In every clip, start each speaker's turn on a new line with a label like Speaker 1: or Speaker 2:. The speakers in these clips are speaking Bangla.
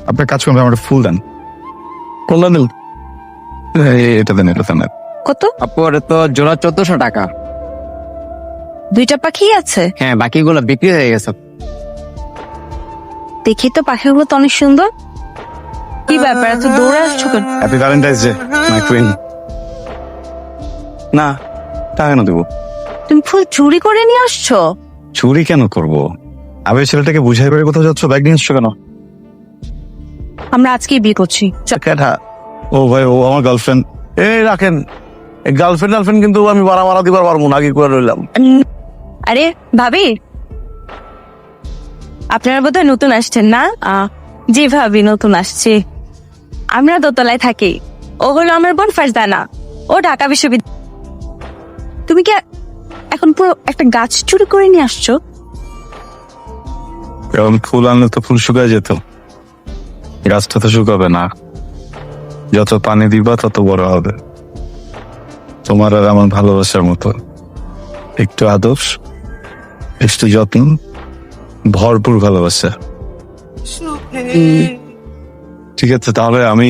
Speaker 1: আপনার কাজ করবেন, আমার ফুল দেন।
Speaker 2: কোনটা দিন?
Speaker 1: এটা দেন, এটা দেন।
Speaker 3: কত?
Speaker 2: আপু ওটা তো জোড়া 1400 টাকা।
Speaker 3: দুইটা পাখি আছে?
Speaker 2: হ্যাঁ, বাকিগুলো বিক্রি হয়ে গেছে।
Speaker 3: দেখি তো পাখিগুলো তো অনেক সুন্দর। কি ব্যাপার, এত দৌড়ে আসছো কেন?
Speaker 1: Happy Valentine's day my queen. না, টাকা কেন দেবো?
Speaker 3: তুমি ফুল চুরি করে নিয়ে আসছো?
Speaker 1: চুরি কেন করব? আবে ছেলেটাকে বুঝাই করে কোথাও যাচ্ছ, ব্যাগ নিয়ে আসছো কেন?
Speaker 3: আমরা আজকেই বিয়ে করছি।
Speaker 1: ক্যাটা, ও ভাই, ও আমার গার্লফ্রেন্ড।
Speaker 4: এই রাখেন, গার্লফ্রেন্ড কিন্তু আমি বাড়া দিবার পারবো না, আগে করে রইলাম।
Speaker 3: আরে ভাবি, আপনারা বোধহয় নতুন আসছেন না? জি ভাবি, নতুন আসছি। আমরা দোতলায় থাকি। ও হলো আমার বোন ফারজানা, ও ঢাকা বিশ্ববিদ্যালয়। তুমি কি এখন পুরো একটা গাছ চুরি করে নিয়ে আসছো?
Speaker 1: এরকম ফুল আনলে তো ফুল শুকায় যেত, গাছটা তো শুকাবে না। যত পানি দিবা তত বড় হবে। তোমার আর আমার ভালোবাসার মতো, একটু আদর্শ, একটু যত্ন, ভরপুর ভালোবাসা। ঠিক আছে, তাহলে আমি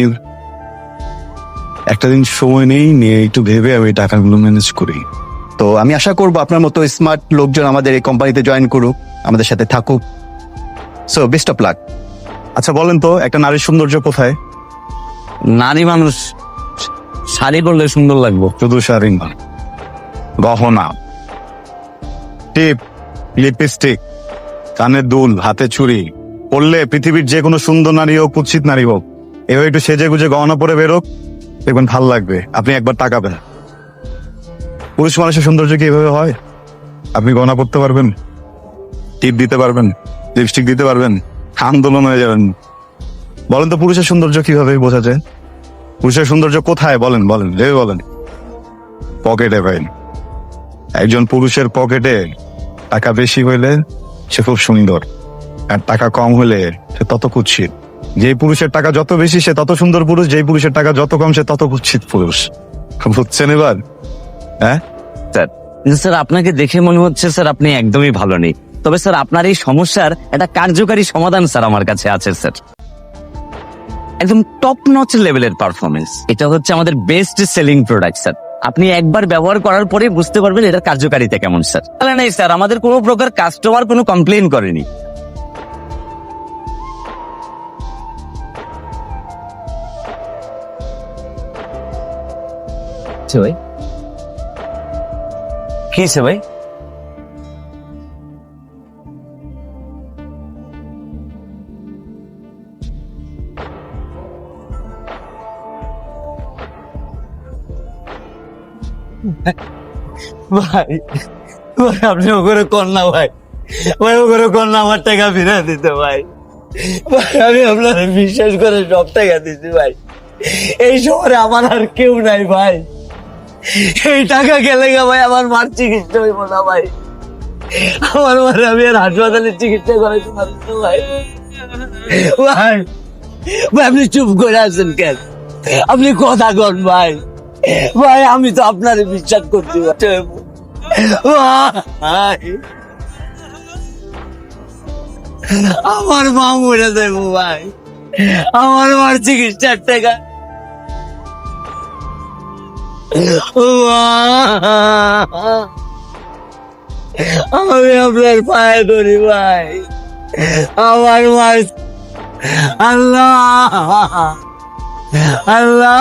Speaker 1: একটা দিন সময় নিয়ে একটু ভেবে আমি টাকাগুলো ম্যানেজ করি।
Speaker 5: তো আমি আশা করবো আপনার মতো স্মার্ট লোকজন আমাদের এই কোম্পানিতে জয়েন করুক, আমাদের সাথে থাকুক। So best of luck.
Speaker 1: আচ্ছা বলেন তো, একটা নারীর সৌন্দর্য কোথায়?
Speaker 2: নারী মানুষ শাড়ি পরলে সুন্দর লাগবো।
Speaker 1: শুধু শাড়ি না, গহনা, টিপ, লিপস্টিক, কানের দুল, হাতে চুড়ি পরলে পৃথিবীর যে কোনো সুন্দর নারী হোক, কুৎসিত নারী হোক, এভাবে একটু সেজে গুজে গহনা পরে বেরোক, দেখবেন ভাল লাগবে। আপনি একবার তাকাবেন। পুরুষ মানুষের সৌন্দর্য কি এভাবে হয়? আপনি গহনা পরতে পারবেন, টিপ দিতে পারবেন, লিপস্টিক দিতে পারবেন, আন্দোলন হয়ে যাবেন। বলেন তো, পুরুষের সৌন্দর্য কিভাবে বোঝা যায়? পুরুষের সৌন্দর্য কোথায়? বলেন বলেন, ভেবে বলেন। পকেটে ভাই। একজন পুরুষের পকেটে টাকা বেশি হইলে সে খুব সুন্দর, আর টাকা কম হলে সে তত কুৎসিত। যে পুরুষের টাকা যত বেশি সে তত সুন্দর পুরুষ, যেই পুরুষের টাকা যত কম সে তত কুৎসিত পুরুষ। বুঝছেন এবার? হ্যাঁ
Speaker 2: স্যার, আপনাকে দেখে মনে হচ্ছে স্যার আপনি একদমই ভালো নেই। তবে স্যার আপনার এই সমস্যার একটা কার্যকারী সমাধান স্যার আমার কাছে আছে স্যার। একদম টপ নচ লেভেলের পারফরমেন্স, এটা হচ্ছে আমাদের বেস্ট সেলিং প্রোডাক্ট স্যার। আপনি একবার ব্যবহার করার পরে বুঝতে পারবেন এটার কার্যকারিতা কেমন স্যার। তাহলে নাই স্যার, আমাদের কোনো প্রকার কাস্টমার কোনো কমপ্লেন করেনি। ভাই কি হয়েছে ভাই? ভাই ভাই আপনি ওগুলো কর না ভাই, ভাই ওগুলো কর না, আমার টাকা ফিরে দিতে ভাই। ভাই আমি আপনার বিশ্বাস করে সব টাকা দিচ্ছি ভাই। এই শহরে আমার আর কেউ নাই ভাই। এই টাকা গেলে ভাই আমার মার চিকিৎসা হইব না ভাই। আমার মারে আমি আর হাসপাতালে চিকিৎসা করাইতে পারবো না ভাই। ভাই ভাই আপনি চুপ করে আছেন কেন? আপনি কথা কন ভাই। ভাই আমি তো আপনার বিশ্বাস করতে পারছি ভাই। আমার মা মরে দেব ভাই, আমার মার চিকিৎসার টাকা। আমি আপনার পায়ে ধরি ভাই, আমার মার। আল্লাহ আল্লাহ,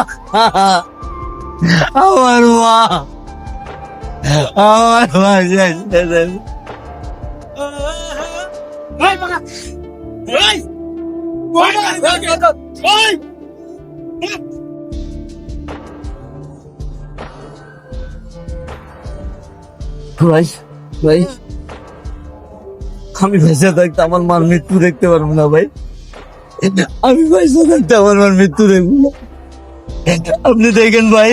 Speaker 2: আমার মা, আমার মা যাচ্ছে দেন। ভাই ভাই আমি বেঁচে থাকতে আমার মার মৃত্যু দেখতে পারবো না ভাই। আমি বেঁচে থাকতে আমার মার মৃত্যু দেখবো না। আপনি দেখেন ভাই,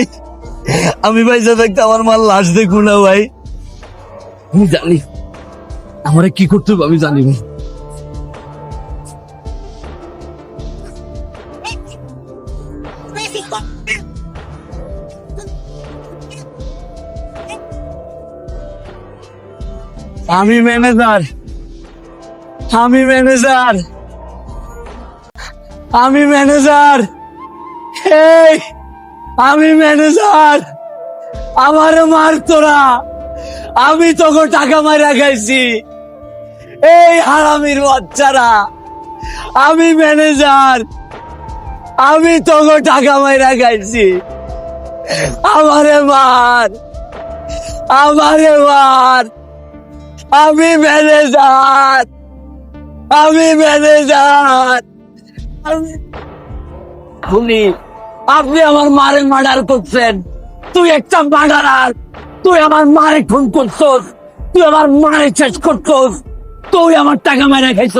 Speaker 2: আমি বেঁচে থাকতে আমার মার লাশ দেখবো না ভাই। আমি জানি আমার কি করতে হবে, আমি জানি ভাই। আমি ম্যানেজার, আমি ম্যানেজার, এই আমি ম্যানেজার, আমারে মার তোরা, আমি তোকে টাকা মারা খাইছি, এই হারামির বাচ্চারা, আমি ম্যানেজার, আমি তোকে টাকা মারা খাইছি, আমারে মার, আমারে মার, আমি ম্যানেজার, আমি ম্যানেজার, খুনি, আপনি আমার মারে মার্ডার করছেন, তুই একটা মার্ডারার, তুই আমার মারে খুন করছস, তুই আমার মারে শেষ করছস, তুই আমার টাকা মেরে খাইছস।